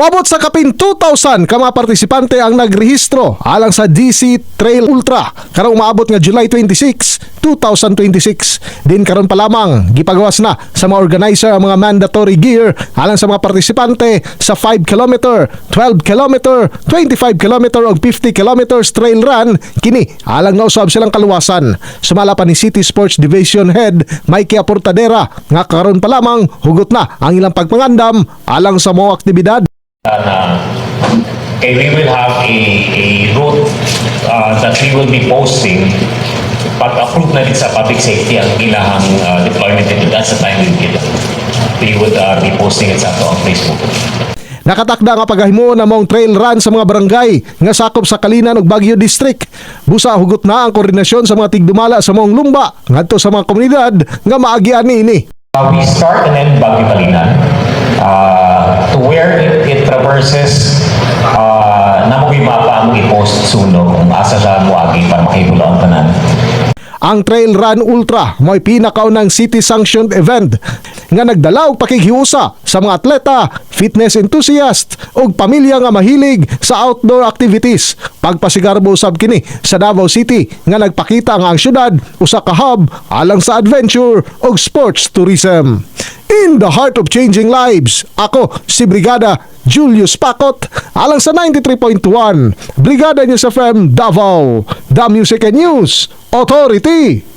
Moabot sa kapin 2,000 ka mga partisipante ang nagrehistro alang sa DC Trail Ultra karong maabot nga July 26, 2026. Din karon pa lamang gipagawas na sa mga organizer ang mga mandatory gear alang sa mga partisipante sa 5 km, 12 km, 25 km ug 50 km trail run kini alang na usab silang kaluwasan. Sumala pa ni City Sports Division Head Mikey Aportadera nga karon pa lamang hugot na ang ilang pagpangandam alang sa mga aktibidad. We will have a route that we will be posting pag approve na din sa public safety ang ilahang deployment ito. That's the time we would be posting it sa ato ang Facebook. Nakatakda nga paghahimo na mong trail run sa mga barangay nga sakop sa Kalinan ug Baguio District. Busa hugot na ang koordinasyon sa mga tigdumala sa mong lumba ngadto sa mga komunidad nga maagian niini. We start and end Baguio Kalinan to where it traverses na mo mapa ang i-post suno kung asa siya mo agi para makahibulo ang tanan. Ang Trail Run Ultra mo'y pinakaunang city-sanctioned event nga nagdala og pakighiusa sa mga atleta, fitness enthusiast ug pamilya nga mahilig sa outdoor activities. Pagpasigarbo usab kini sa Davao City nga nagpakita nga ang syudad usa ka hub alang sa adventure ug sports tourism. In the heart of changing lives, ako si Brigada Julius Pacot alang sa 93.1 Brigada News FM Davao, The Music and News Authority.